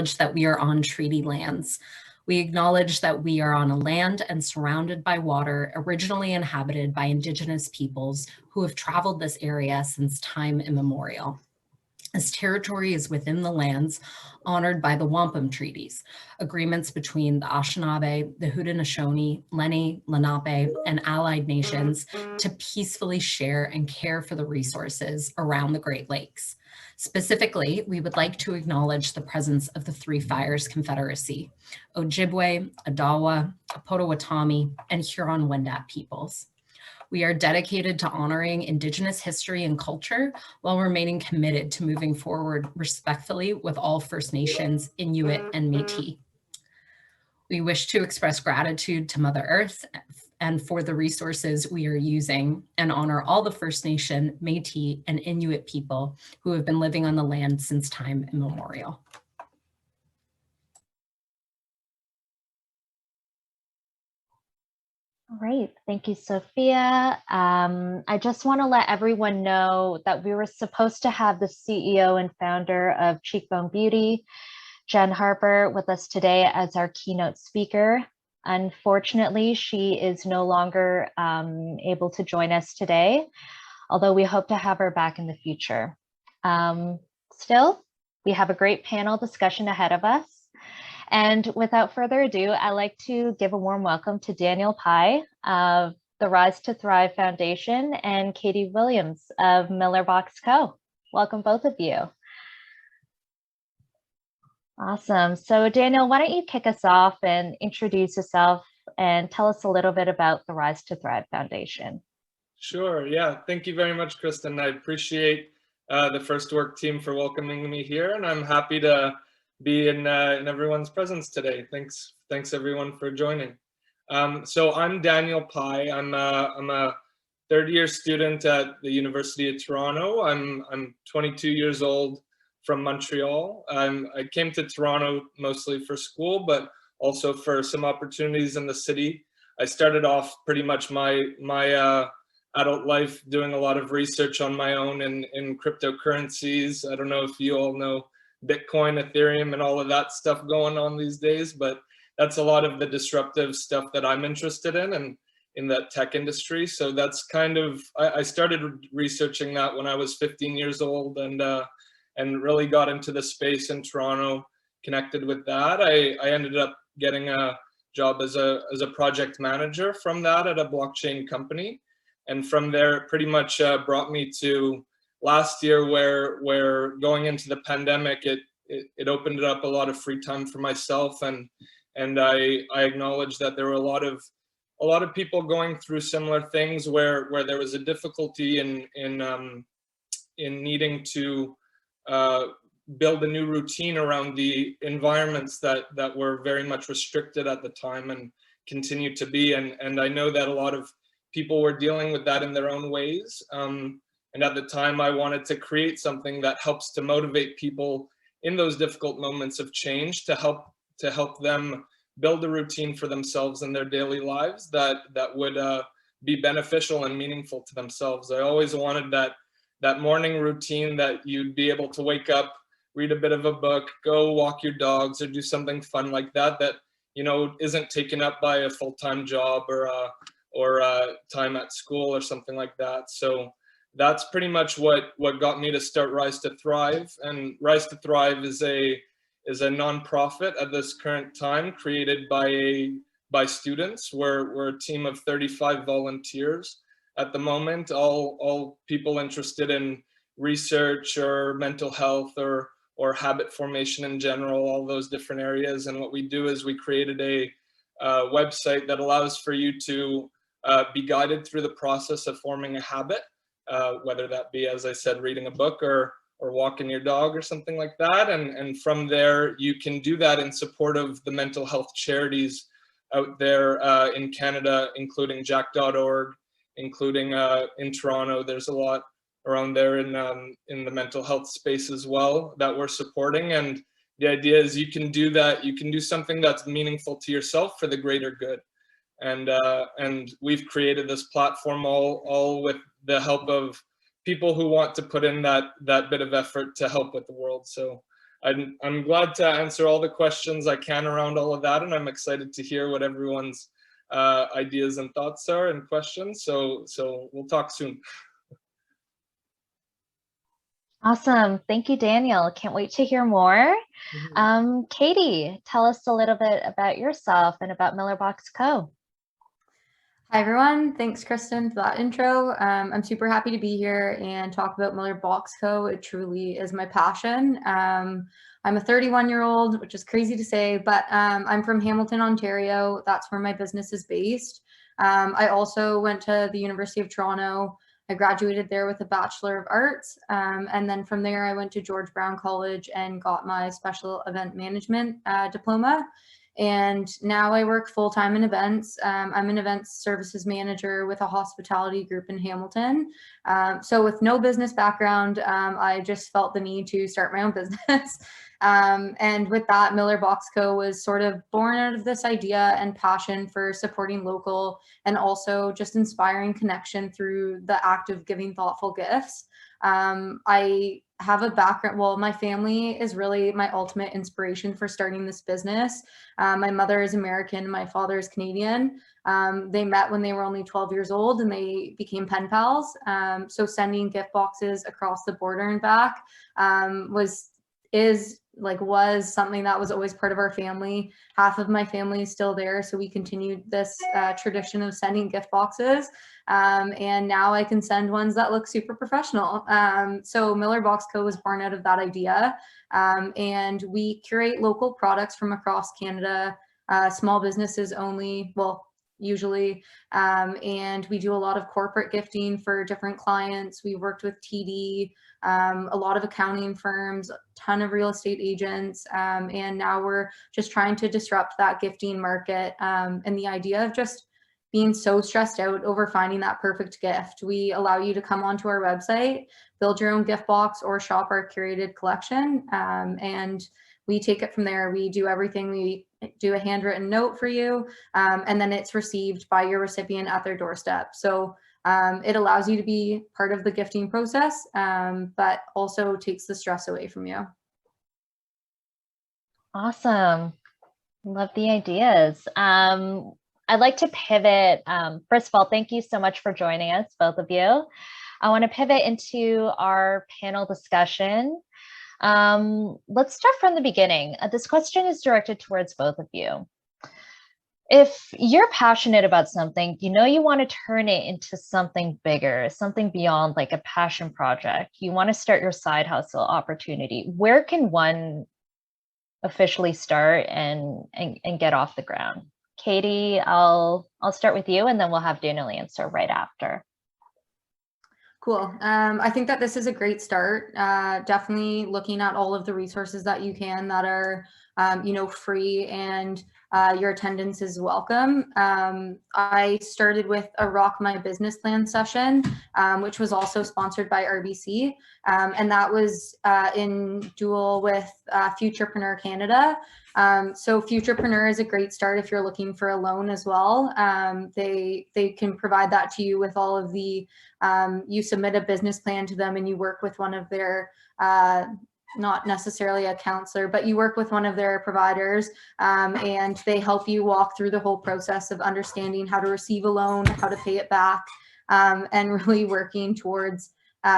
acknowledge that we are on treaty lands. We acknowledge that we are on a land and surrounded by water originally inhabited by Indigenous peoples who have traveled this area since time immemorial. As territory is within the lands honored by the Wampum Treaties, agreements between the Anishinaabe, the Haudenosaunee, Lenni, Lenape, and allied nations to peacefully share and care for the resources around the Great Lakes. Specifically, we would like to acknowledge the presence of the Three Fires Confederacy, Ojibwe, Odawa, Potawatomi, and Huron-Wendat peoples. We are dedicated to honoring Indigenous history and culture while remaining committed to moving forward respectfully with all First Nations, Inuit, and Métis. We wish to express gratitude to Mother Earth and for the resources we are using and honor all the First Nation, Métis, and Inuit people who have been living on the land since time immemorial. Great, thank you, Sophia. I just want to let everyone know that we were supposed to have the CEO and founder of Cheekbone Beauty, Jen Harper, with us today as our keynote speaker. Unfortunately, she is no longer able to join us today, although we hope to have her back in the future. Still, we have a great panel discussion ahead of us. And without further ado, I'd like to give a warm welcome to Daniel Pye of the Rise to Thrive Foundation and Katie Williams of Miller Box Co. Welcome, both of you. Awesome. So Daniel, why don't you kick us off and introduce yourself and tell us a little bit about the Rise to Thrive Foundation. Sure. Yeah. Thank you very much, Kristen. I appreciate the First Work team for welcoming me here, and I'm happy to be in everyone's presence today. Thanks everyone for joining. So I'm Daniel Pye. I'm a third-year student at the University of Toronto. I'm 22 years old, from Montreal. I came to Toronto mostly for school, but also for some opportunities in the city. I started off pretty much my adult life doing a lot of research on my own in cryptocurrencies. I don't know if you all know Bitcoin, Ethereum, and all of that stuff going on these days, but that's a lot of the disruptive stuff that I'm interested in and in that tech industry. So that's kind of, I started researching that when I was 15 years old and really got into the space in Toronto, connected with that. I ended up getting a job as a project manager from that at a blockchain company. And from there, it pretty much brought me to last year where going into the pandemic, it opened up a lot of free time for myself, and I acknowledged that there were a lot of people going through similar things where there was a difficulty in needing to build a new routine around the environments that were very much restricted at the time and continue to be, and I know that a lot of people were dealing with that in their own ways. And at the time, I wanted to create something that helps to motivate people in those difficult moments of change to help them build a routine for themselves in their daily lives that would be beneficial and meaningful to themselves. I always wanted that morning routine that you'd be able to wake up, read a bit of a book, go walk your dogs, or do something fun like that isn't taken up by a full-time job or time at school or something like that. So that's pretty much what got me to start Rise to Thrive. And Rise to Thrive is a nonprofit at this current time created by students. We're a team of 35 volunteers at the moment, all people interested in research or mental health or habit formation in general, all those different areas. And what we do is we created a website that allows for you to be guided through the process of forming a habit. Whether that be, as I said, reading a book or walking your dog or something like that. And from there, you can do that in support of the mental health charities out there in Canada, including jack.org, including in Toronto. There's a lot around there in the mental health space as well that we're supporting. And the idea is you can do that. You can do something that's meaningful to yourself for the greater good. And we've created this platform all with the help of people who want to put in that bit of effort to help with the world. So I'm glad to answer all the questions I can around all of that, and I'm excited to hear what everyone's ideas and thoughts are and questions. So we'll talk soon. Awesome. Thank you, Daniel. Can't wait to hear more. Katie, tell us a little bit about yourself and about Miller Box Co. Hi, everyone. Thanks, Kristen, for that intro. I'm super happy to be here and talk about Miller Box Co. It truly is my passion. I'm a 31-year-old, which is crazy to say, but I'm from Hamilton, Ontario. That's where my business is based. I also went to the University of Toronto. I graduated there with a Bachelor of Arts. And then from there, I went to George Brown College and got my special event management diploma. And now I work full-time in events. I'm an events services manager with a hospitality group in Hamilton. So with no business background, I just felt the need to start my own business. And with that, Miller Box Co. was sort of born out of this idea and passion for supporting local and also just inspiring connection through the act of giving thoughtful gifts. I have a background, well, my family is really my ultimate inspiration for starting this business. My mother is American, my father is Canadian. They met when they were only 12 years old and they became pen pals. So sending gift boxes across the border and back was something that was always part of our family. Half of my family is still there, so we continued this tradition of sending gift boxes. And now I can send ones that look super professional. So Miller Box Co. was born out of that idea. And we curate local products from across Canada, small businesses only, well, usually. And we do a lot of corporate gifting for different clients. We worked with TD, a lot of accounting firms, a ton of real estate agents, and now we're just trying to disrupt that gifting market. And the idea of just being so stressed out over finding that perfect gift. We allow you to come onto our website, build your own gift box, or shop our curated collection, and we take it from there. We do everything. We do a handwritten note for you, and then it's received by your recipient at their doorstep. So it allows you to be part of the gifting process, but also takes the stress away from you. Awesome. Love the ideas. I'd like to pivot. First of all, thank you so much for joining us, both of you. I want to pivot into our panel discussion. Let's start from the beginning. This question is directed towards both of you. If you're passionate about something, you know you want to turn it into something bigger, something beyond like a passion project. You want to start your side hustle opportunity. Where can one officially start and get off the ground? Katie, I'll start with you, and then we'll have Daniel answer right after. Cool. I think that this is a great start. Definitely looking at all of the resources that you can that are, free, and your attendance is welcome. I started with a Rock My Business Plan session, which was also sponsored by RBC. And that was in dual with Futurepreneur Canada. So Futurepreneur is a great start if you're looking for a loan as well. They can provide that to you with all of the, you submit a business plan to them and you work with one of their, not necessarily a counselor, but you work with one of their providers, and they help you walk through the whole process of understanding how to receive a loan, how to pay it back, and really working towards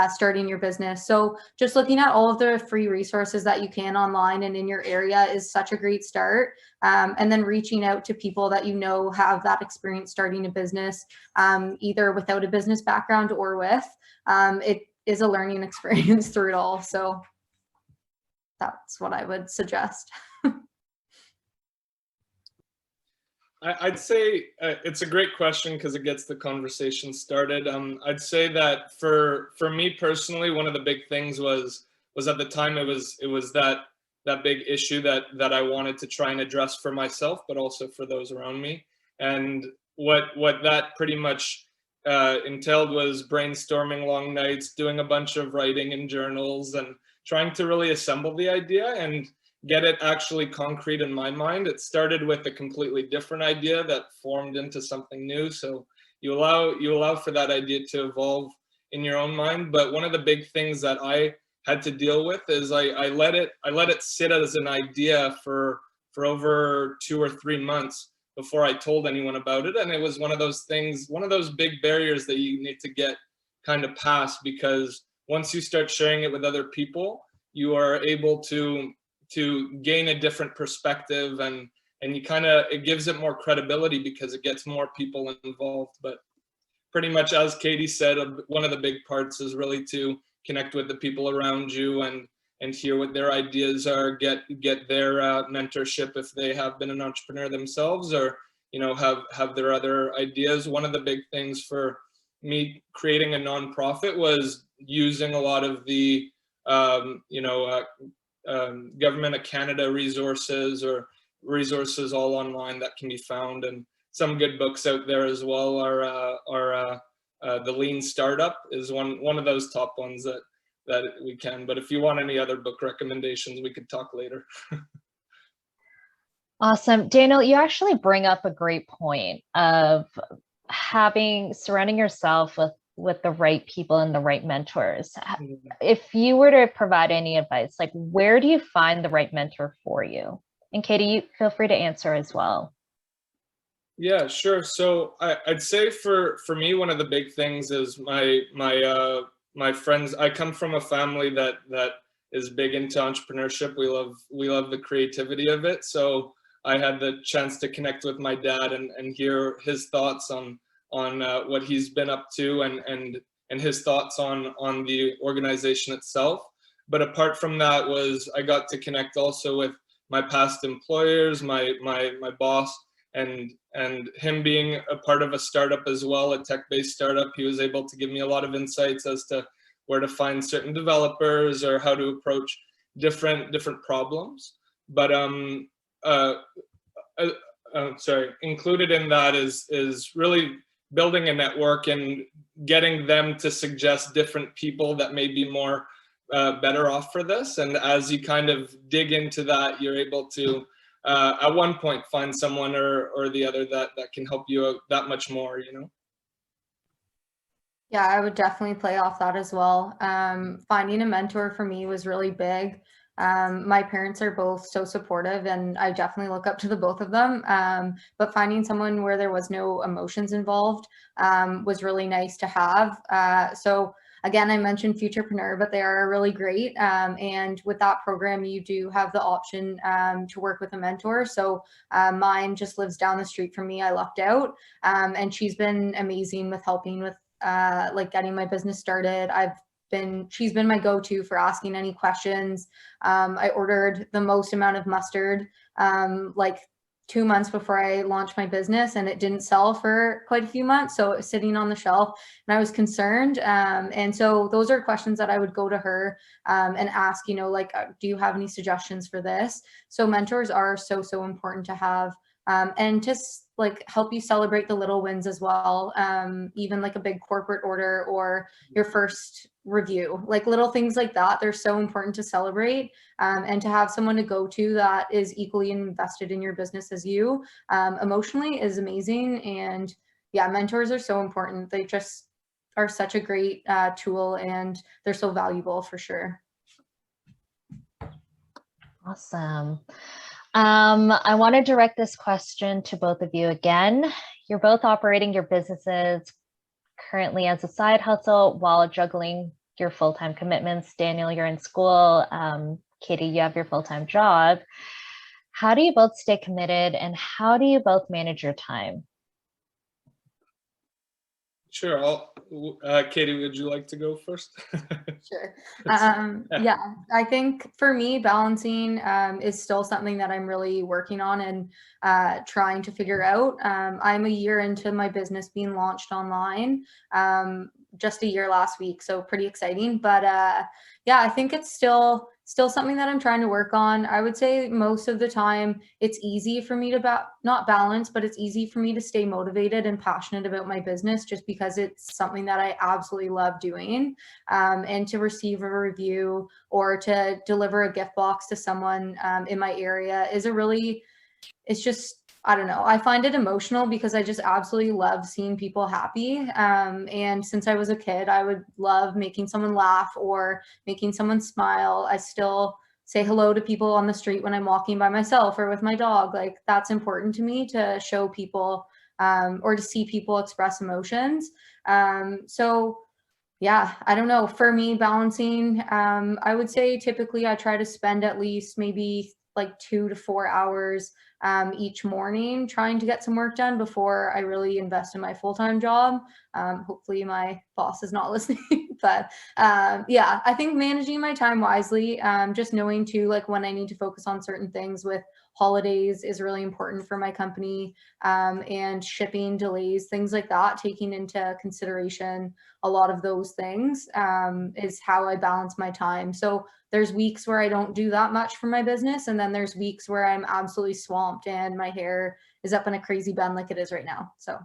starting your business. So just looking at all of the free resources that you can online and in your area is such a great start. And then reaching out to people that you know have that experience starting a business, either without a business background or with. It is a learning experience through it all. So that's what I would suggest. I'd say it's a great question because it gets the conversation started. I'd say that for me personally, one of the big things was at the time it was that big issue that I wanted to try and address for myself, but also for those around me. And what that pretty much entailed was brainstorming long nights, doing a bunch of writing in journals, and trying to really assemble the idea and get it actually concrete in my mind. It started with a completely different idea that formed into something new. So you allow for that idea to evolve in your own mind. But one of the big things that I had to deal with is I let it sit as an idea for over 2 or 3 months before I told anyone about it. And it was one of those things, one of those big barriers that you need to get kind of past, because once you start sharing it with other people, you are able to gain a different perspective, and you kind of, it gives it more credibility because it gets more people involved. But pretty much, as Katie said, one of the big parts is really to connect with the people around you and hear what their ideas are, get their mentorship if they have been an entrepreneur themselves, or have their other ideas. One of the big things for me creating a nonprofit was using a lot of the Government of Canada resources, or resources all online that can be found, and some good books out there as well are the Lean Startup is one of those top ones that we can. But if you want any other book recommendations, we could talk later. Awesome. Daniel, you actually bring up a great point of surrounding yourself with the right people and the right mentors. If you were to provide any advice, like, where do you find the right mentor for you? And Katie, you feel free to answer as well. Yeah, sure. So I'd say for me, one of the big things is my friends. I come from a family that is big into entrepreneurship. We love the creativity of it. So I had the chance to connect with my dad and hear his thoughts on what he's been up to, and his thoughts on the organization itself. But apart from that, I got to connect also with my past employers, my boss, and him being a part of a startup as well, a tech-based startup. He was able to give me a lot of insights as to where to find certain developers or how to approach different problems. But included in that is really building a network and getting them to suggest different people that may be more better off for this. And as you kind of dig into that, you're able to at one point find someone or the other that can help you out that much more, Yeah, I would definitely play off that as well. Finding a mentor for me was really big. My parents are both so supportive, and I definitely look up to the both of them. But finding someone where there was no emotions involved was really nice to have. So again, I mentioned Futurepreneur, but they are really great. And with that program, you do have the option to work with a mentor. So mine just lives down the street from me. I lucked out, and she's been amazing with helping with like getting my business started. She's been my go-to for asking any questions. I ordered the most amount of mustard like 2 months before I launched my business, and it didn't sell for quite a few months. So it was sitting on the shelf and I was concerned. And so those are questions that I would go to her and ask, like, do you have any suggestions for this? So mentors are so important to have. And just like help you celebrate the little wins as well. Even like a big corporate order or your first review, like little things like that. They're so important to celebrate, and to have someone to go to that is equally invested in your business as you emotionally is amazing. And yeah, mentors are so important. They just are such a great tool, and they're so valuable for sure. Awesome. I want to direct this question to both of you again. You're both operating your businesses currently as a side hustle while juggling your full-time commitments. Daniel, you're in school. Katie, you have your full-time job. How do you both stay committed, and how do you both manage your time? Sure. Katie, would you like to go first? Sure. Yeah, I think for me, balancing is still something that I'm really working on and trying to figure out. I'm a year into my business being launched online, just a year last week, so pretty exciting. But yeah, I think it's still something that I'm trying to work on. I would say most of the time it's easy for me to not balance, but it's easy for me to stay motivated and passionate about my business just because it's something that I absolutely love doing. And to receive a review or to deliver a gift box to someone in my area is it's just I don't know. I find it emotional because I just absolutely love seeing people happy. And since I was a kid, I would love making someone laugh or making someone smile. I still say hello to people on the street when I'm walking by myself or with my dog. Like, that's important to me, to show people or to see people express emotions. So yeah, I don't know. For me, balancing, I would say typically I try to spend at least maybe like 2 to 4 hours each morning trying to get some work done before I really invest in my full-time job. Hopefully my boss is not listening, but yeah, I think managing my time wisely, just knowing too, like when I need to focus on certain things with holidays is really important for my company, and shipping delays, things like that, taking into consideration a lot of those things is how I balance my time. So there's weeks where I don't do that much for my business, and then there's weeks where I'm absolutely swamped and my hair is up in a crazy bend like it is right now. So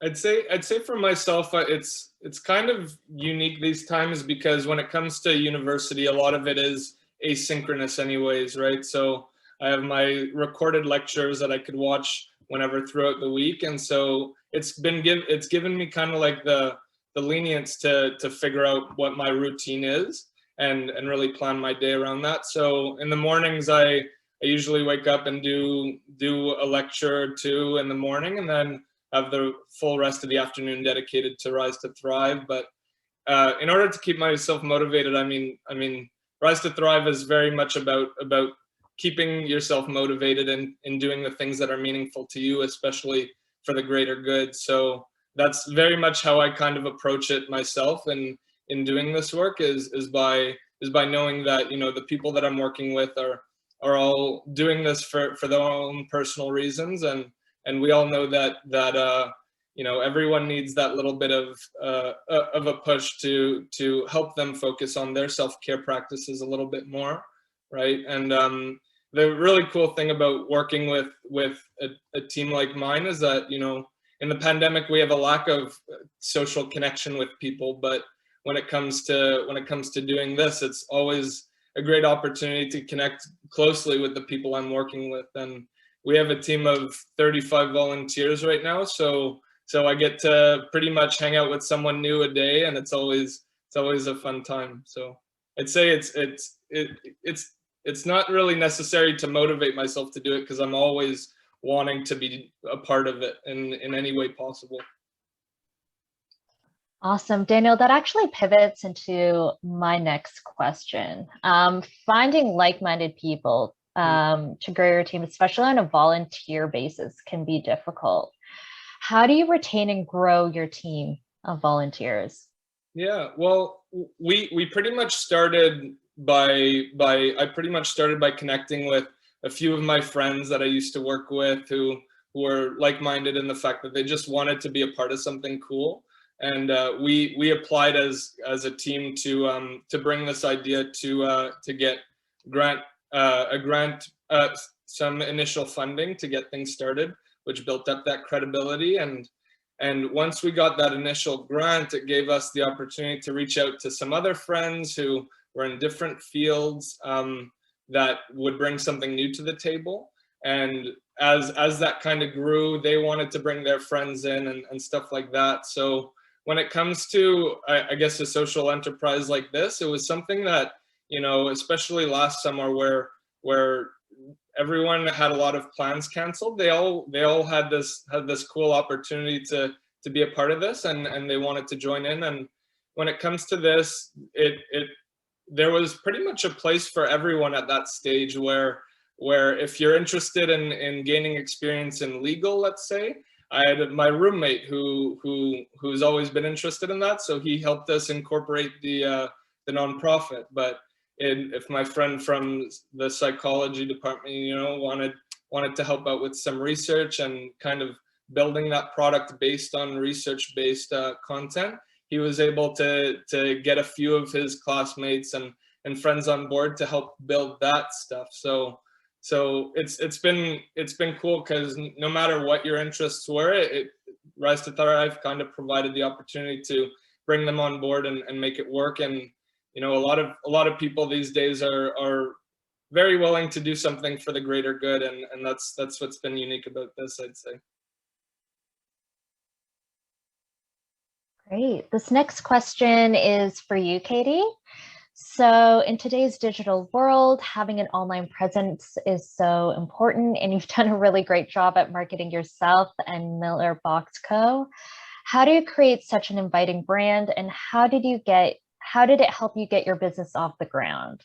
I'd say for myself, it's kind of unique these times, because when it comes to university, a lot of it is asynchronous anyways, right? So I have my recorded lectures that I could watch whenever throughout the week, and so it's given me kind of like the lenience to figure out what my routine is and really plan my day around that. So in the mornings, I usually wake up and do a lecture or two in the morning, and then have the full rest of the afternoon dedicated to Rise to Thrive. But in order to keep myself motivated, I mean, Rise to Thrive is very much about keeping yourself motivated and doing the things that are meaningful to you, especially for the greater good. So that's very much how I kind of approach it myself. And in doing this work is by knowing that, you know, the people that I'm working with are all doing this for their own personal reasons, and we all know that you know, everyone needs that little bit of a push to help them focus on their self-care practices a little bit more, right? And the really cool thing about working with a team like mine is that, you know, in the pandemic we have a lack of social connection with people, but when it comes to doing this, it's always a great opportunity to connect closely with the people I'm working with. And we have a team of 35 volunteers right now, so I get to pretty much hang out with someone new a day, and it's always a fun time. So I'd say it's not really necessary to motivate myself to do it, because I'm always wanting to be a part of it in any way possible. Awesome. Daniel, that actually pivots into my next question. Finding like-minded people to grow your team, especially on a volunteer basis, can be difficult. How do you retain and grow your team of volunteers? Yeah, well, we pretty much started I pretty much started by connecting with a few of my friends that I used to work with who were like-minded in the fact that they just wanted to be a part of something cool. And we applied as a team to bring this idea to get some initial funding to get things started, which built up that credibility. And once we got that initial grant, it gave us the opportunity to reach out to some other friends who were in different fields that would bring something new to the table. And as that kind of grew, they wanted to bring their friends in and stuff like that. So when it comes to, I guess, a social enterprise like this, it was something that, you know, especially last summer where everyone had a lot of plans canceled, they all had this cool opportunity to be a part of this, and they wanted to join in. And when it comes to this, there was pretty much a place for everyone at that stage, where if you're interested in gaining experience in legal, let's say, I had my roommate who's always been interested in that, so he helped us incorporate the nonprofit. But if my friend from the psychology department, you know, wanted to help out with some research and kind of building that product based on research-based content, he was able to get a few of his classmates and friends on board to help build that stuff. So it's been cool, because no matter what your interests were, Rise to Thrive kind of provided the opportunity to bring them on board and make it work. And you know, a lot of people these days are very willing to do something for the greater good, and that's what's been unique about this, I'd say. Great. This next question is for you, Katie. So in today's digital world, having an online presence is so important, and you've done a really great job at marketing yourself and Miller Box Co. How do you create such an inviting brand, and how did it help you get your business off the ground?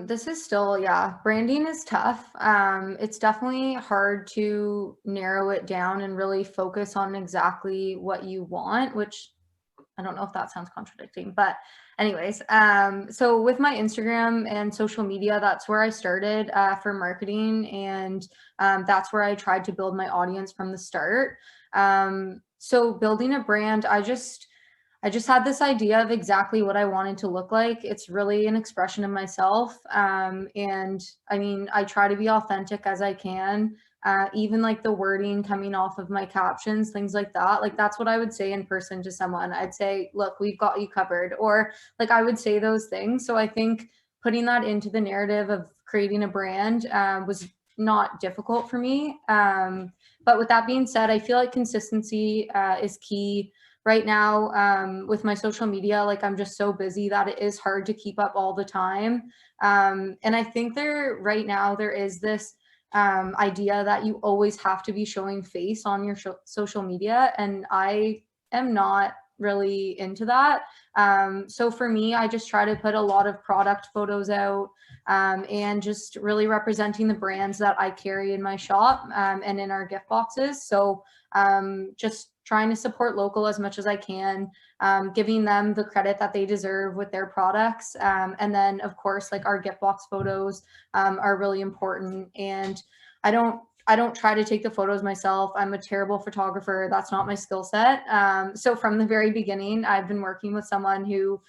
This is still, yeah, branding is tough. It's definitely hard to narrow it down and really focus on exactly what you want, which I don't know if that sounds contradicting, but anyways, so with my Instagram and social media, that's where I started for marketing, and that's where I tried to build my audience from the start. So building a brand, I just had this idea of exactly what I wanted to look like. It's really an expression of myself. And I mean, I try to be authentic as I can. Even like the wording coming off of my captions, things like that. Like that's what I would say in person to someone. I'd say, look, we've got you covered. Or like I would say those things. So I think putting that into the narrative of creating a brand was not difficult for me. But with that being said, I feel like consistency is key right now. With my social media. Like I'm just so busy that it is hard to keep up all the time. And I think right now there is this idea that you always have to be showing face on your social media. And I am not really into that. So for me, I just try to put a lot of product photos out and just really representing the brands that I carry in my shop and in our gift boxes. So just trying to support local as much as I can, giving them the credit that they deserve with their products. And then of course, like our gift box photos are really important. And I don't try to take the photos myself. I'm a terrible photographer. That's not my skill set. So from the very beginning, I've been working with someone who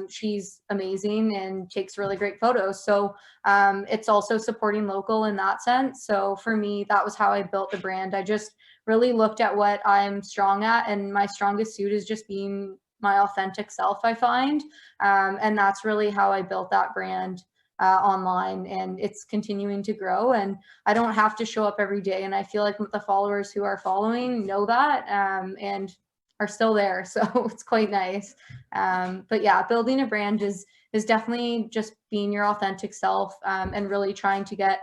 she's amazing and takes really great photos. So it's also supporting local in that sense. So for me, that was how I built the brand. I just really looked at what I'm strong at, and my strongest suit is just being my authentic self, I find. And that's really how I built that brand online, and it's continuing to grow, and I don't have to show up every day. And I feel like the followers who are following know that and are still there. So it's quite nice. But yeah, building a brand is definitely just being your authentic self and really trying to get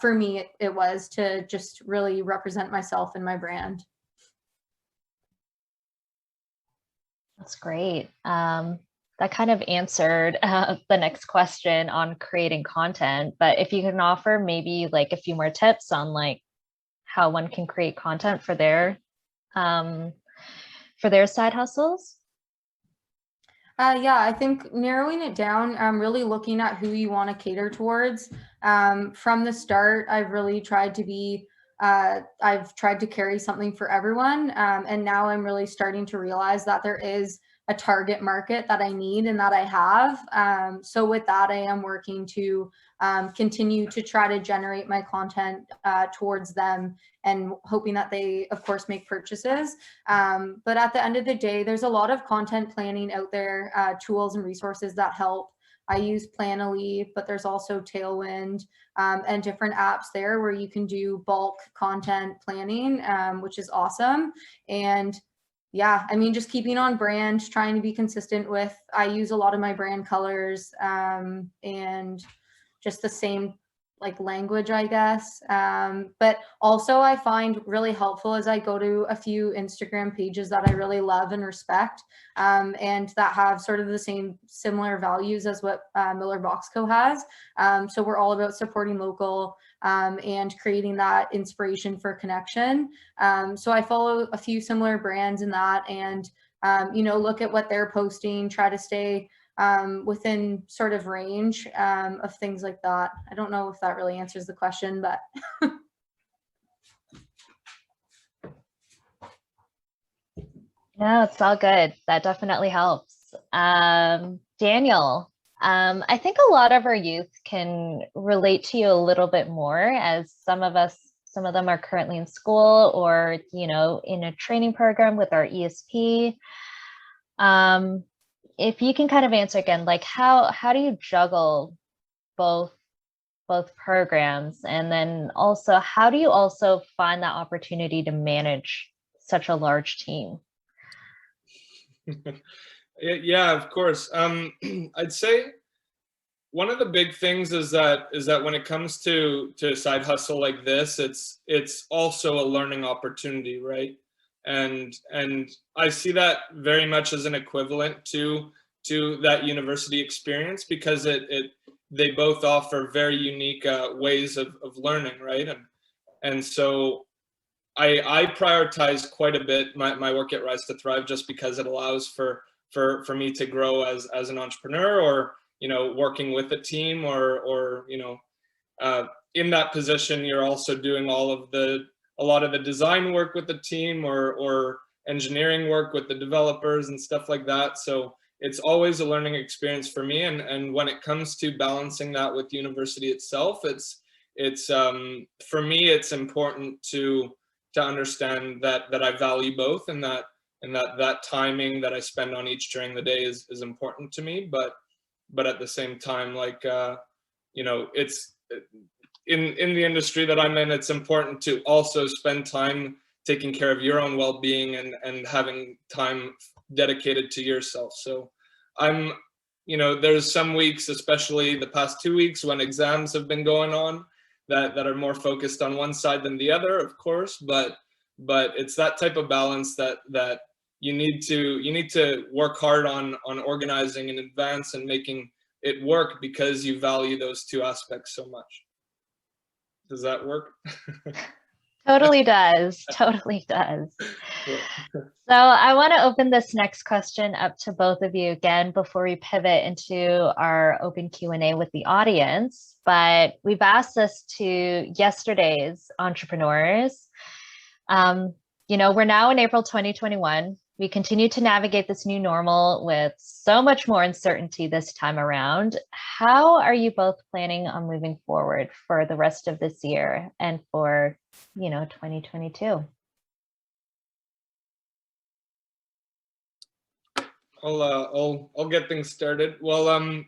for me, it was to just really represent myself and my brand. That's great. That kind of answered the next question on creating content, but if you can offer maybe like a few more tips on like how one can create content for their side hustles. Yeah, I think narrowing it down, really looking at who you want to cater towards. From the start, I've really tried to I've tried to carry something for everyone. And now I'm really starting to realize that there is a target market that I need and that I have. So with that, I am working to continue to try to generate my content towards them, and hoping that they, of course, make purchases. But at the end of the day, there's a lot of content planning out there, tools and resources that help. I use Planoly, but there's also Tailwind and different apps there where you can do bulk content planning, which is awesome. And yeah, I mean, just keeping on brand, trying to be consistent with, I use a lot of my brand colors and just the same like language, I guess. But also I find really helpful as I go to a few Instagram pages that I really love and respect and that have sort of the similar values as what Miller Box Co has. So we're all about supporting local and creating that inspiration for connection. So I follow a few similar brands in that, and look at what they're posting, try to stay within sort of range of things like that. I don't know if that really answers the question, but No, it's all good. That definitely helps. Daniel, I think a lot of our youth can relate to you a little bit more, as some of them are currently in school or, in a training program with our ESP. if you can kind of answer again, like how do you juggle both programs, and then also how do you also find that opportunity to manage such a large team? Yeah, of course. I'd say one of the big things is that when it comes to a side hustle like this, it's also a learning opportunity, right? And I see that very much as an equivalent to that university experience, because they both offer very unique ways of learning, right? And so I prioritize quite a bit my work at Rise to Thrive, just because it allows for me to grow as an entrepreneur, or working with a team, or in that position you're also doing a lot of the design work with the team, or engineering work with the developers and stuff like that. So it's always a learning experience for me, and when it comes to balancing that with university itself, it's for me it's important to understand that I value both, and that timing that I spend on each during the day is important to me. But at the same time, like it's in the industry that I'm in, it's important to also spend time taking care of your own well-being, and having time dedicated to yourself. So I'm there's some weeks, especially the past 2 weeks, when exams have been going on, that are more focused on one side than the other, of course, but it's that type of balance that you need to work hard on organizing in advance and making it work, because you value those two aspects so much. Does that work? Totally does. Totally does. So I want to open this next question up to both of you again before we pivot into our open Q&A with the audience. But we've asked this to yesterday's entrepreneurs. We're now in April 2021. We continue to navigate this new normal with so much more uncertainty this time around. How are you both planning on moving forward for the rest of this year and for, 2022? I'll get things started. Well,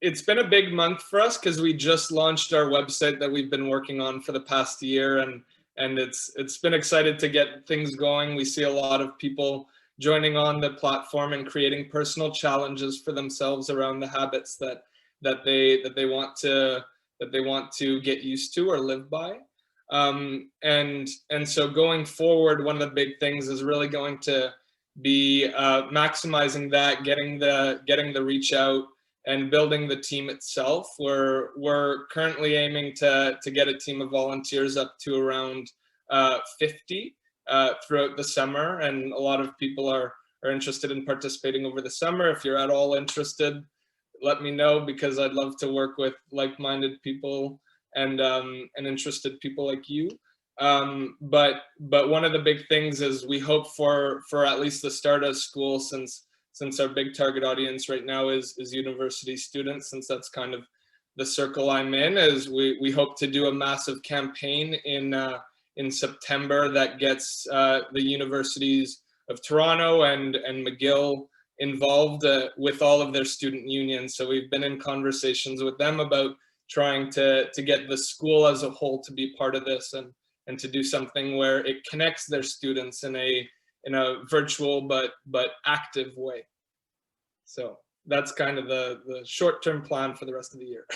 it's been a big month for us, because we just launched our website that we've been working on for the past year, and it's been excited to get things going. We see a lot of people joining on the platform and creating personal challenges for themselves around the habits that they want to get used to or live by. And so going forward, one of the big things is really going to be maximizing that, getting the reach out, and building the team itself. We're currently aiming to get a team of volunteers up to around 50 throughout the summer, and a lot of people are interested in participating over the summer. If you're at all interested, let me know, because I'd love to work with like-minded people and interested people like you. But one of the big things is we hope for at least the start of school, since our big target audience right now is university students, since that's kind of the circle I'm in, is we hope to do a massive campaign in September that gets the universities of Toronto and McGill involved with all of their student unions. So we've been in conversations with them about trying to get the school as a whole to be part of this, and to do something where it connects their students in a virtual but active way. So that's kind of the short-term plan for the rest of the year.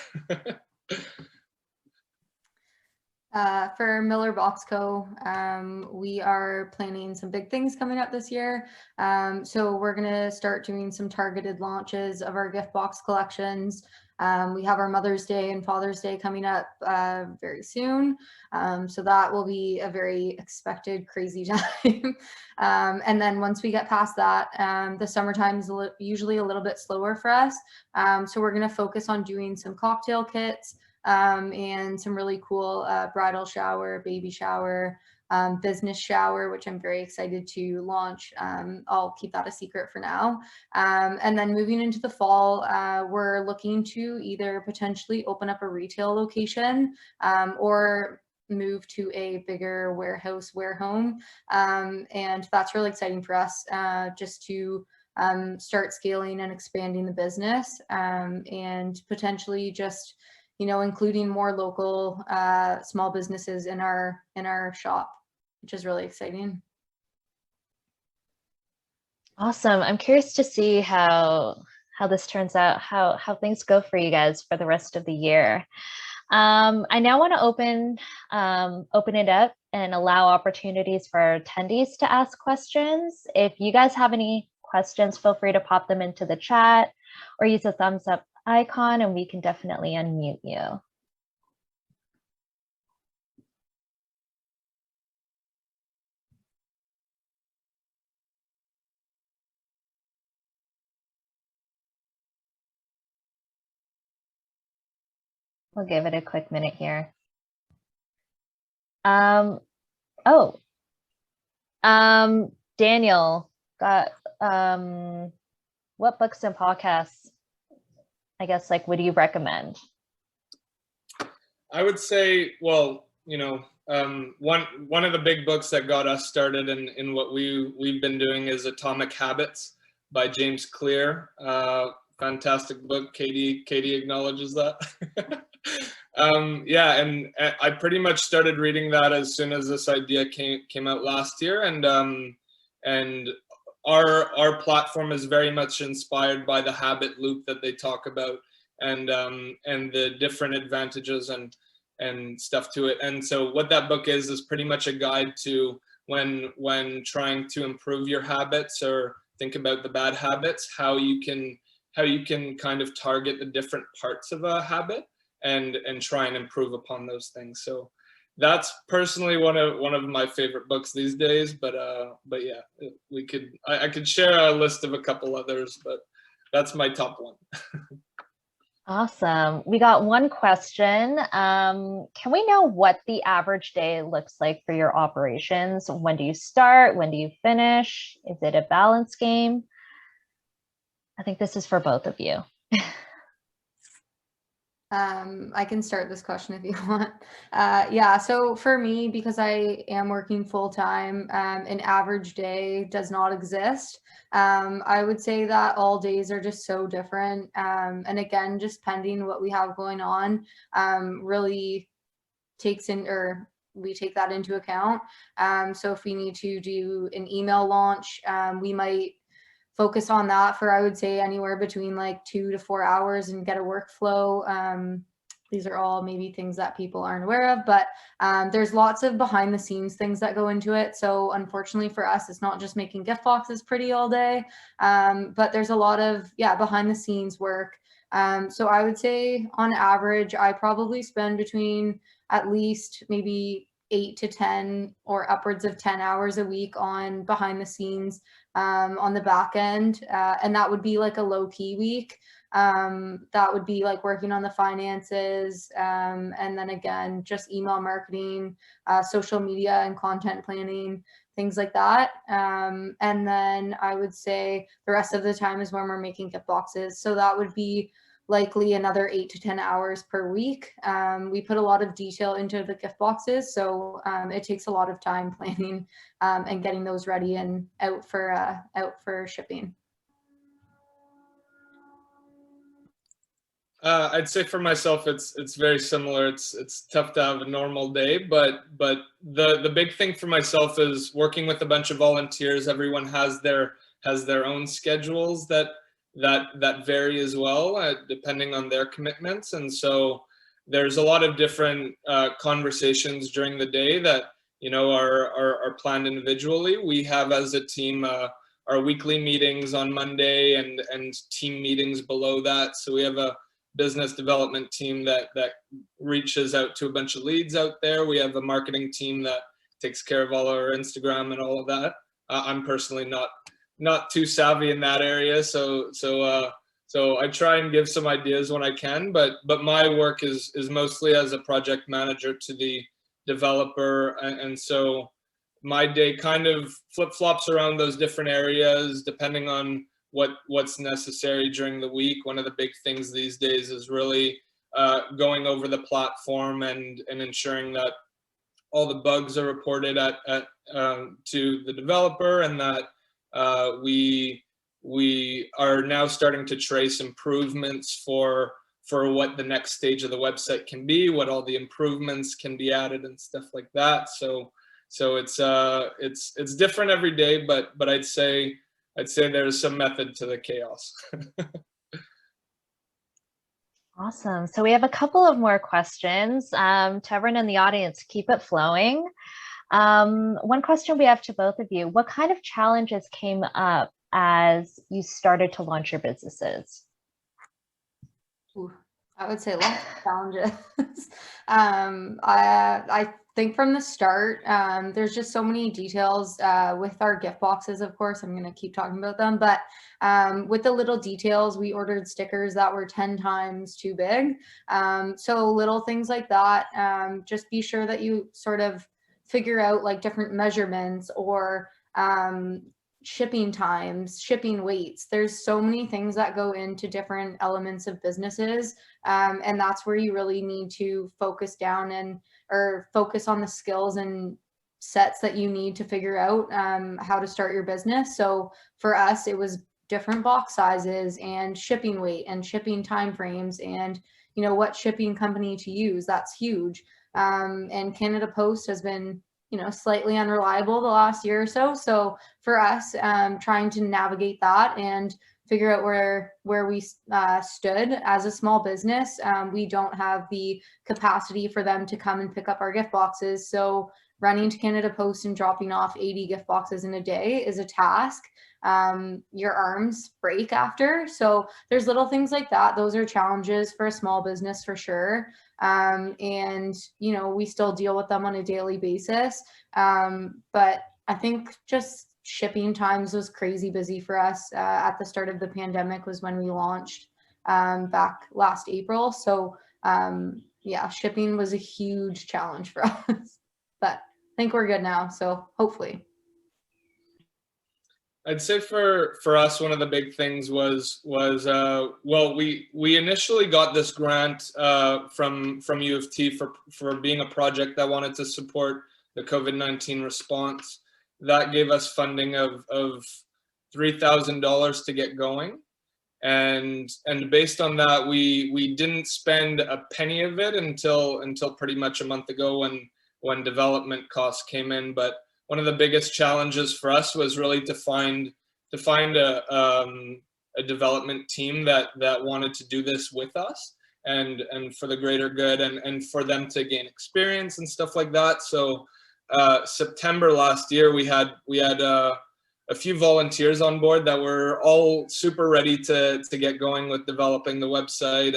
For Miller Box Co., we are planning some big things coming up this year. So we're going to start doing some targeted launches of our gift box collections. We have our Mother's Day and Father's Day coming up very soon. So that will be a very expected, crazy time. And then once we get past that, the summertime is usually a little bit slower for us. So we're going to focus on doing some cocktail kits, and some really cool bridal shower, baby shower, business shower, which I'm very excited to launch. I'll keep that a secret for now. And then moving into the fall, we're looking to either potentially open up a retail location, or move to a bigger warehouse, warehome. And that's really exciting for us, just to start scaling and expanding the business, and potentially just, you know, including more local small businesses in our shop, which is really exciting. Awesome. I'm curious to see how this turns out, how things go for you guys for the rest of the year. I now want to open it up and allow opportunities for our attendees to ask questions. If you guys have any questions, feel free to pop them into the chat or use the thumbs up icon and we can definitely unmute you. We'll give it a quick minute here. Daniel, got what books and podcasts, I guess, like, would you recommend? I would say, well, you know, one of the big books that got us started in what we've been doing is Atomic Habits by James Clear. Fantastic book. Katie acknowledges that. Yeah, and I pretty much started reading that as soon as this idea came out last year, and our platform is very much inspired by the habit loop that they talk about, and the different advantages and stuff to it. And so what that book is pretty much a guide to when trying to improve your habits or think about the bad habits, how you can kind of target the different parts of a habit and try and improve upon those things. So that's personally one of my favorite books these days. But yeah, I could share a list of a couple others, but that's my top one. Awesome. We got one question. Can we know what the average day looks like for your operations? When do you start? When do you finish? Is it a balance game? I think this is for both of you. I can start this question if you want. Yeah, so for me, because I am working full time, an average day does not exist. I would say that all days are just so different. And again, just pending what we have going on, really takes in, or we take that into account. So if we need to do an email launch, we might focus on that for, I would say, anywhere between like 2 to 4 hours and get a workflow. These are all maybe things that people aren't aware of, but there's lots of behind the scenes things that go into it. So unfortunately for us, it's not just making gift boxes pretty all day, but there's a lot of, behind the scenes work. So I would say on average, I probably spend between at least maybe 8 to 10 or upwards of 10 hours a week on behind the scenes, on the back end. And that would be like a low key week. That would be like working on the finances. And then again, just email marketing, social media and content planning, things like that. And then I would say the rest of the time is when we're making gift boxes. So that would be likely another 8 to 10 hours per week. We put a lot of detail into the gift boxes, so it takes a lot of time planning and getting those ready and out for shipping. I'd say for myself, it's very similar. It's tough to have a normal day, but the big thing for myself is working with a bunch of volunteers. Everyone has their own schedules that vary as well, depending on their commitments. And so there's a lot of different conversations during the day that, you know, are planned individually. We have as a team our weekly meetings on Monday and team meetings below that. So we have a business development team that reaches out to a bunch of leads out there. We have a marketing team that takes care of all our Instagram and all of that. I'm personally not too savvy in that area, so I try and give some ideas when I can, but my work is mostly as a project manager to the developer, and so my day kind of flip-flops around those different areas depending on what's necessary during the week. One of the big things these days is really going over the platform and ensuring that all the bugs are reported to the developer, and that we we are now starting to trace improvements for what the next stage of the website can be, what all the improvements can be added and stuff like that. So it's different every day, but I'd say there's some method to the chaos. Awesome. So we have a couple of more questions. To everyone in the audience, keep it flowing. One question we have to both of you: what kind of challenges came up as you started to launch your businesses? Ooh, I would say lots of challenges. I think from the start, there's just so many details with our gift boxes. Of course, I'm going to keep talking about them, but with the little details, we ordered stickers that were 10 times too big. So little things like that. Just be sure that you sort of figure out like different measurements or shipping times, shipping weights. There's so many things that go into different elements of businesses. And that's where you really need to focus down or focus on the skills and sets that you need to figure out how to start your business. So for us, it was different box sizes and shipping weight and shipping timeframes and, what shipping company to use. That's huge. And Canada Post has been slightly unreliable the last year or so. So for us, trying to navigate that and figure out where we stood as a small business, we don't have the capacity for them to come and pick up our gift boxes. So running to Canada Post and dropping off 80 gift boxes in a day is a task. Your arms break after. So there's little things like that. Those are challenges for a small business for sure. And, we still deal with them on a daily basis. But I think just shipping times was crazy busy for us at the start of the pandemic was when we launched back last April. So yeah, shipping was a huge challenge for us, but I think we're good now. So hopefully. I'd say for us, one of the big things was well, we initially got this grant from U of T for being a project that wanted to support the COVID-19 response. That gave us funding of $3,000 to get going, and based on that, we didn't spend a penny of it until pretty much a month ago when development costs came in. But one of the biggest challenges for us was really to find a development team that wanted to do this with us and for the greater good and for them to gain experience and stuff like that. So September last year, we had a few volunteers on board that were all super ready to get going with developing the website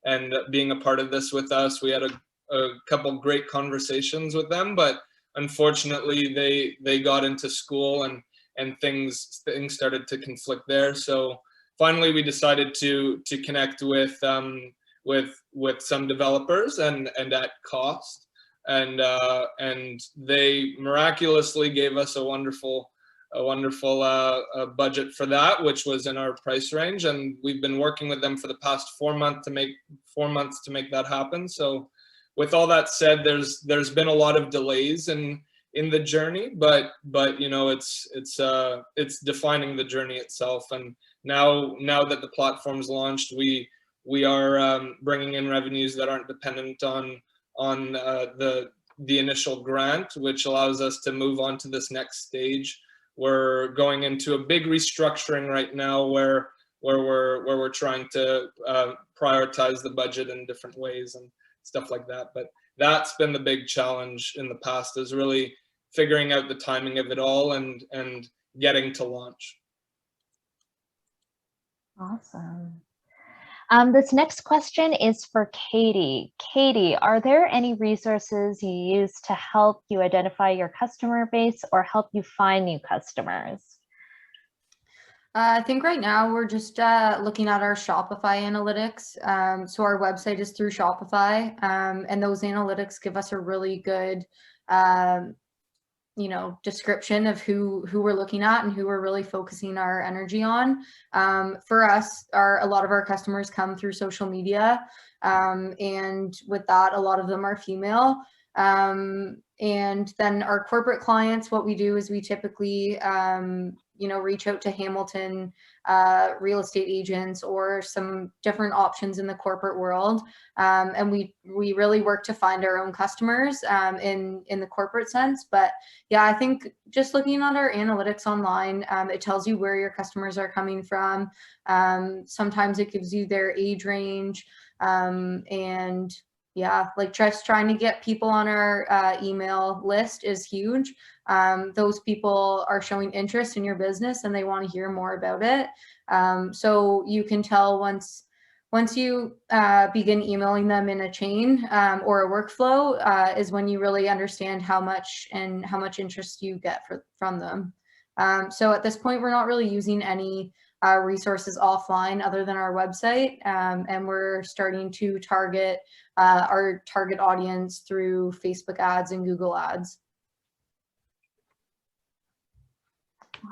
and being a part of this with us. We had a couple great conversations with them, but unfortunately they got into school and things started to conflict there. So finally we decided to connect with some developers and at cost, and they miraculously gave us a wonderful budget for that, which was in our price range, and we've been working with them for the past 4 months to make that happen. So with all that said, there's been a lot of delays in the journey, but it's defining the journey itself. And now that the platform's launched, we are bringing in revenues that aren't dependent on the initial grant, which allows us to move on to this next stage. We're going into a big restructuring right now where we're trying to prioritize the budget in different ways and stuff like that. But that's been the big challenge in the past, is really figuring out the timing of it all and getting to launch. Awesome. This next question is for Katie. Katie, are there any resources you use to help you identify your customer base or help you find new customers? I think right now we're just looking at our Shopify analytics. So our website is through Shopify, and those analytics give us a really good description of who we're looking at and who we're really focusing our energy on. For us, a lot of our customers come through social media, and with that, a lot of them are female. And then our corporate clients, what we do is we typically reach out to Hamilton real estate agents or some different options in the corporate world. And we really work to find our own customers in the corporate sense. But yeah, I think just looking at our analytics online, it tells you where your customers are coming from. Sometimes it gives you their age range, and yeah, like just trying to get people on our email list is huge. Those people are showing interest in your business and they want to hear more about it. So you can tell once you begin emailing them in a chain or a workflow is when you really understand how much interest you get from them. So at this point, we're not really using any resources offline other than our website, and we're starting to target our target audience through Facebook ads and Google ads.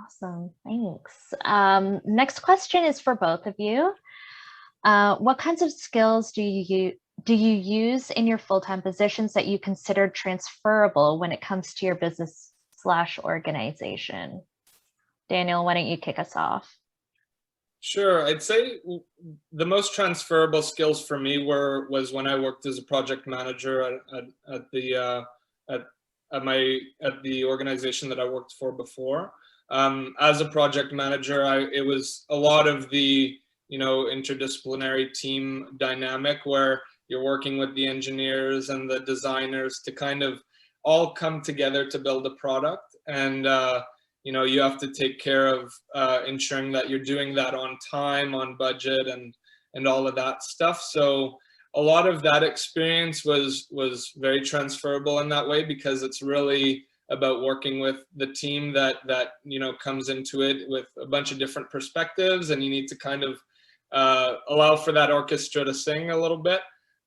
Awesome, thanks. Next question is for both of you. What kinds of skills do you use in your full-time positions that you consider transferable when it comes to your business/organization? Daniel, why don't you kick us off? Sure. I'd say the most transferable skills for me was when I worked as a project manager at the organization that I worked for before. As a project manager, it was a lot of the interdisciplinary team dynamic where you're working with the engineers and the designers to kind of all come together to build a product, and you have to take care of ensuring that you're doing that on time, on budget, and all of that stuff. So a lot of that experience was very transferable in that way, because it's really about working with the team that comes into it with a bunch of different perspectives, and you need to kind of allow for that orchestra to sing a little bit.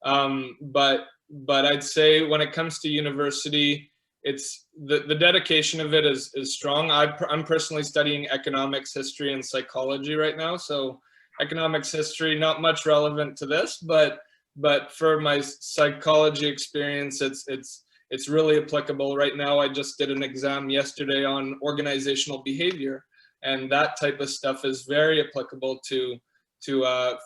But I'd say when it comes to university, it's the dedication of it is strong. I'm personally studying economics, history, and psychology right now. So economics, history, not much relevant to this, but for my psychology experience, it's really applicable right now. I just did an exam yesterday on organizational behavior, and that type of stuff is very applicable to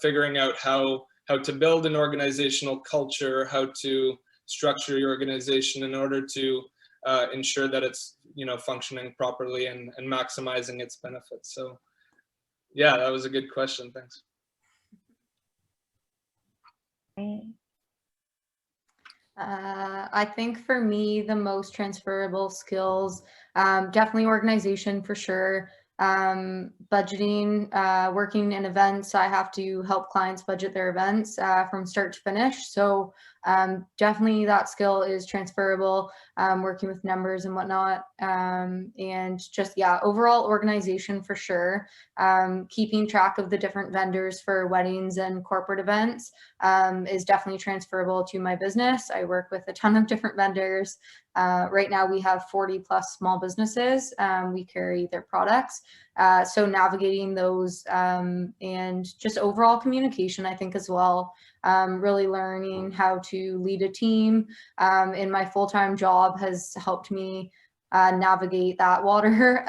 figuring out how to build an organizational culture, how to structure your organization in order to ensure that it's functioning properly and maximizing its benefits. So yeah, that was a good question. Thanks. I think for me, the most transferable skills, definitely organization for sure. Budgeting, working in events, I have to help clients budget their events from start to finish. So definitely that skill is transferable, working with numbers and whatnot. And just, yeah, overall organization for sure. Keeping track of the different vendors for weddings and corporate events is definitely transferable to my business. I work with a ton of different vendors. Right now we have 40 plus small businesses. We carry their products. So navigating those and just overall communication, I think as well, really learning how to lead a team in my full-time job has helped me navigate that water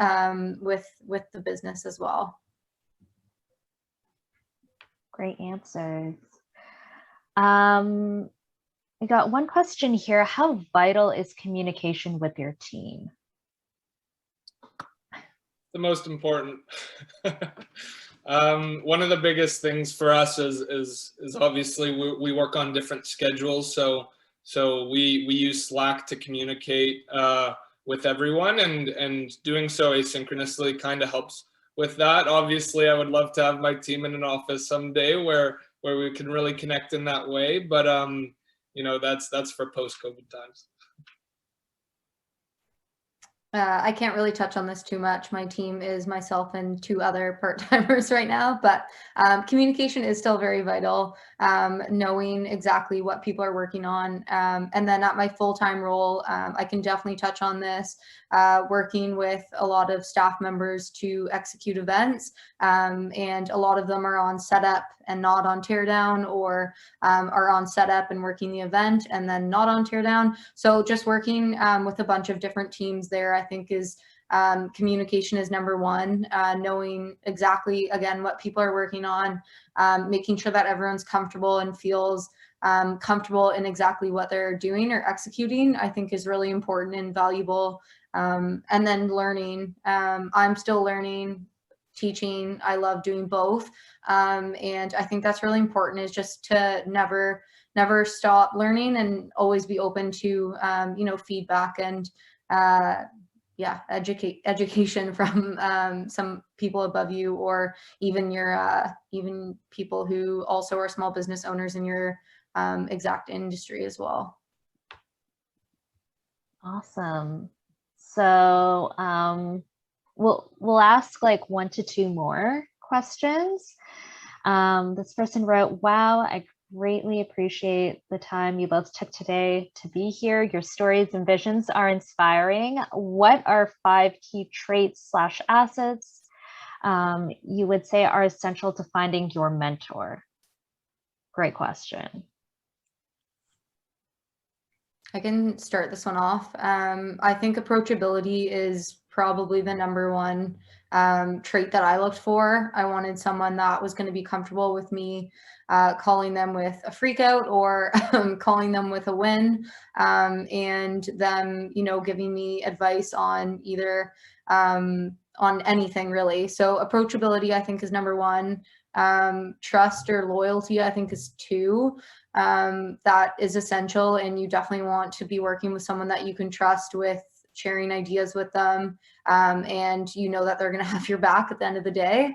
with the business as well. Great answers. I got one question here. How vital is communication with your team? The most important. One of the biggest things for us is obviously we work on different schedules. So we use Slack to communicate with everyone, and doing so asynchronously kind of helps with that. Obviously, I would love to have my team in an office someday where we can really connect in that way. But that's for post-COVID times. I can't really touch on this too much. My team is myself and 2 other part-timers right now, but communication is still very vital, knowing exactly what people are working on. And then at my full-time role, I can definitely touch on this, working with a lot of staff members to execute events, and a lot of them are on setup and not on teardown, or are on setup and working the event and then not on teardown. So just working with a bunch of different teams there, I think is Communication is number one, knowing exactly, again, what people are working on, making sure that everyone's comfortable and feels comfortable in exactly what they're doing or executing, I think is really important and valuable. And then learning. I'm still learning, teaching. I love doing both. And I think that's really important, is just to never stop learning and always be open to, feedback and, education from some people above you, or even your even people who also are small business owners in your exact industry as well. Awesome. So we'll ask like 1 to 2 more questions. This person wrote, "Wow, I greatly appreciate the time you both took today to be here. Your stories and visions are inspiring. What are 5 key traits / assets you would say are essential to finding your mentor?" Great question. I can start this one off. I think approachability is probably the number one trait that I looked for. I wanted someone that was going to be comfortable with me calling them with a freak out, or calling them with a win, and them, giving me advice on either on anything really. So approachability, I think, is number one. Trust or loyalty, I think, is 2. That is essential, and you definitely want to be working with someone that you can trust with sharing ideas with them, and that they're going to have your back at the end of the day.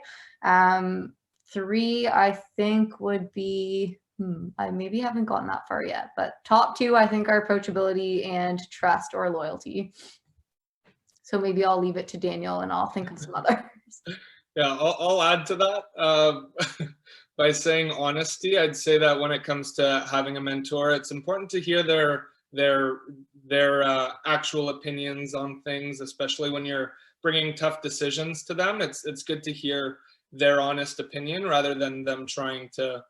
3, I think, would be, I maybe haven't gotten that far yet, but top 2, I think, are approachability and trust or loyalty. So maybe I'll leave it to Daniel and I'll think of some others. Yeah, I'll add to that by saying honesty. I'd say that when it comes to having a mentor, it's important to hear their actual opinions on things, especially when you're bringing tough decisions to them. It's good to hear their honest opinion rather than them trying to,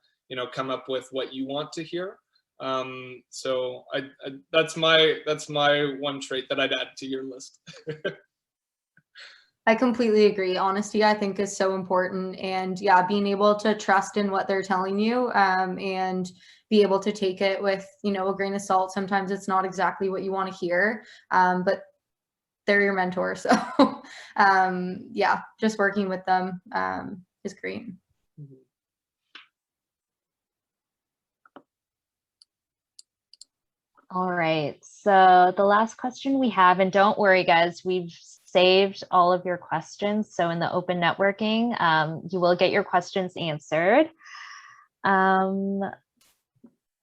come up with what you want to hear. So that's my one trait that I'd add to your list. I completely agree. Honesty, I think, is so important. And yeah, being able to trust in what they're telling you, and be able to take it with, a grain of salt. Sometimes it's not exactly what you want to hear, but they're your mentor. So yeah, just working with them is great. All right. So the last question we have, and don't worry, guys, we've saved all of your questions. So in the open networking, you will get your questions answered.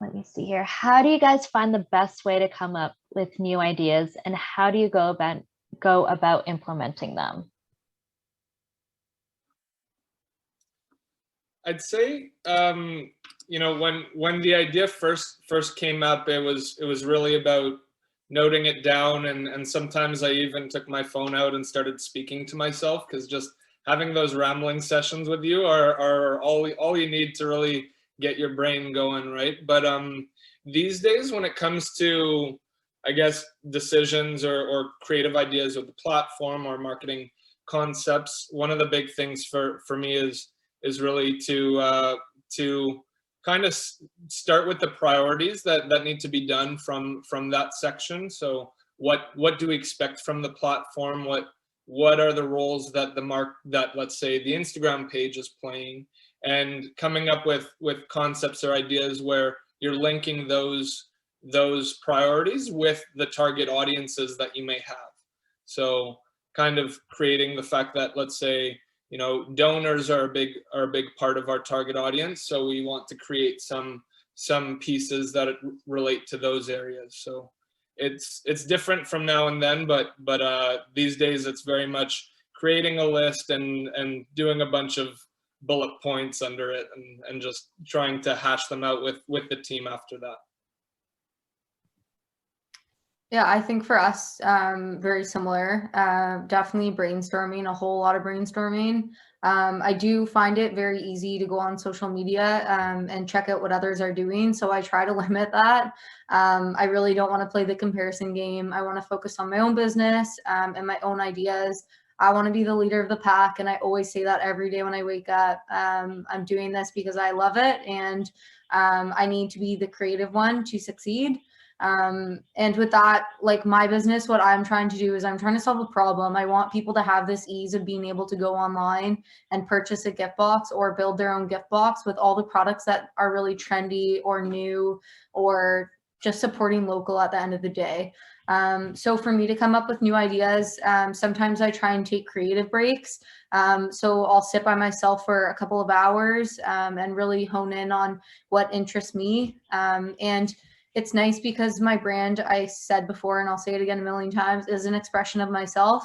Let me see here. How do you guys find the best way to come up with new ideas, and how do you go about implementing them? I'd say, when the idea first came up, it was really about noting it down, and sometimes I even took my phone out and started speaking to myself, because just having those rambling sessions with you are all you need to really get your brain going, right? But these days, when it comes to, I guess, decisions or creative ideas with the platform or marketing concepts, one of the big things for me is really to kind of start with the priorities that need to be done from that section. So what do we expect from the platform? What are the roles that let's say the Instagram page is playing, and coming up with concepts or ideas where you're linking those priorities with the target audiences that you may have. So kind of creating the fact that, let's say, donors are a big part of our target audience. So we want to create some pieces that relate to those areas. So it's different from now and then, but these days it's very much creating a list and doing a bunch of bullet points under it, and just trying to hash them out with the team after that. Yeah, I think for us, very similar. Definitely brainstorming, a whole lot of brainstorming. I do find it very easy to go on social media and check out what others are doing. So I try to limit that. I really don't want to play the comparison game. I want to focus on my own business and my own ideas. I want to be the leader of the pack. And I always say that every day when I wake up. I'm doing this because I love it. And I need to be the creative one to succeed. And with that, like my business, what I'm trying to do is I'm trying to solve a problem. I want people to have this ease of being able to go online and purchase a gift box or build their own gift box with all the products that are really trendy or new or just supporting local at the end of the day. So for me to come up with new ideas, sometimes I try and take creative breaks. So I'll sit by myself for a couple of hours and really hone in on what interests me. And it's nice because my brand, I said before, and I'll say it again a million times, is an expression of myself.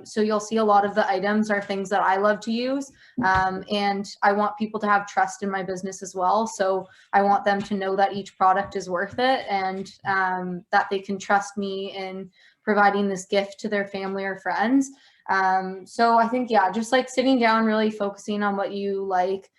So you'll see a lot of the items are things that I love to use. And I want people to have trust in my business as well. So I want them to know that each product is worth it and that they can trust me in providing this gift to their family or friends. So I think, yeah, just like sitting down, really focusing on what you like.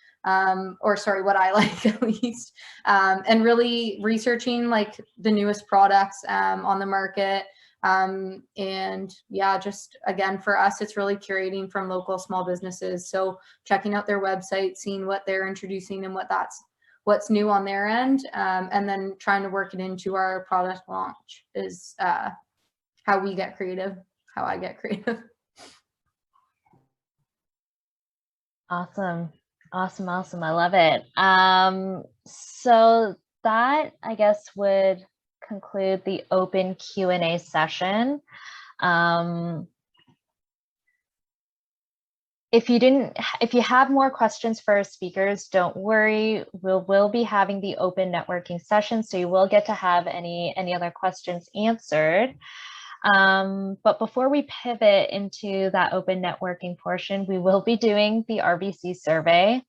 Or sorry, what I like at least, and really researching like the newest products on the market. And yeah, just again, for us, it's really curating from local small businesses. So checking out their website, seeing what they're introducing and what's new on their end, and then trying to work it into our product launch is how we get creative, how I get creative. Awesome. Awesome. Awesome. I love it. So that, I guess, would conclude the open Q&A session. If you have more questions for our speakers, don't worry. We'll be having the open networking session, so you will get to have any other questions answered. But before we pivot into that open networking portion, we will be doing the RBC survey.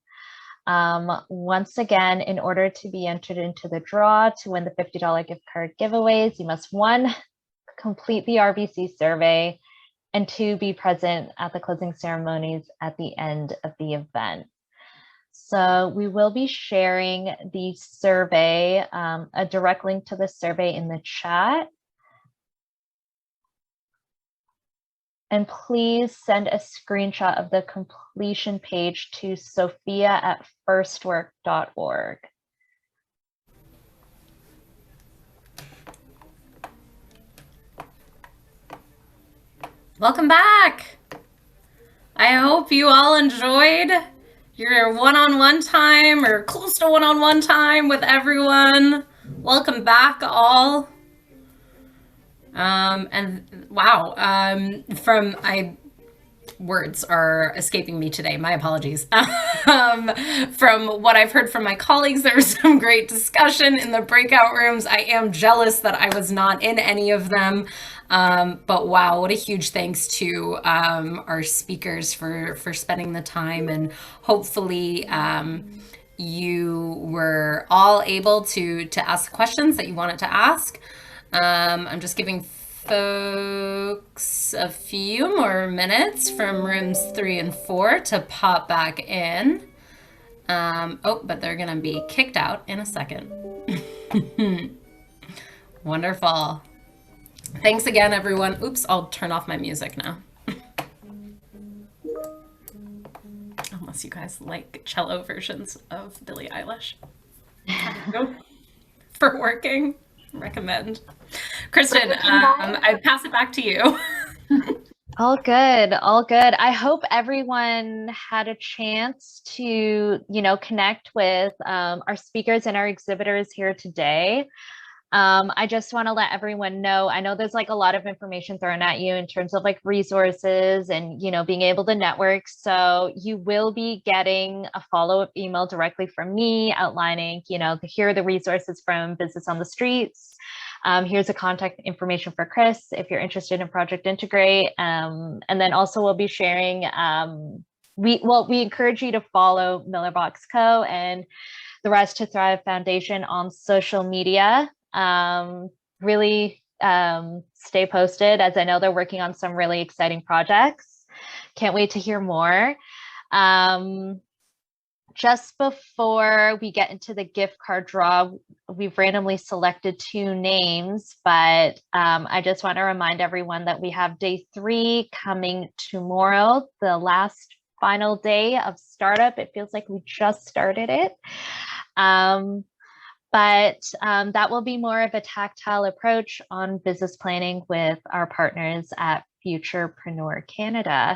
Once again, in order to be entered into the draw to win the $50 gift card giveaways, you must 1, complete the RBC survey, and 2, be present at the closing ceremonies at the end of the event. So we will be sharing the survey, a direct link to the survey in the chat. And please send a screenshot of the completion page to sophia@firstwork.org. Welcome back. I hope you all enjoyed your one-on-one time or close to one-on-one time with everyone. Welcome back all. And wow, words are escaping me today. My apologies. From what I've heard from my colleagues, there was some great discussion in the breakout rooms. I am jealous that I was not in any of them. But wow, what a huge thanks to our speakers for spending the time, and hopefully you were all able to ask questions that you wanted to ask. I'm just giving folks a few more minutes from rooms 3 and 4 to pop back in. But they're gonna be kicked out in a second. Wonderful. Thanks again, everyone. Oops, I'll turn off my music now. Unless you guys like cello versions of Billie Eilish. For working, recommend. Kristen, I pass it back to you. All good, all good. I hope everyone had a chance to, connect with our speakers and our exhibitors here today. I just want to let everyone know, I know there's like a lot of information thrown at you in terms of like resources and, being able to network. So you will be getting a follow-up email directly from me outlining, here are the resources from Business on the Streets. Here's the contact information for Chris if you're interested in Project Integrate. And then also we'll be sharing, we encourage you to follow Miller Box Co. and the Rise to Thrive Foundation on social media. Really stay posted, as I know they're working on some really exciting projects. Can't wait to hear more. Just before we get into the gift card draw, we've randomly selected 2 names, but I just want to remind everyone that we have day 3 coming tomorrow, the last final day of startup. It feels like we just started it. But that will be more of a tactile approach on business planning with our partners at Futurepreneur Canada.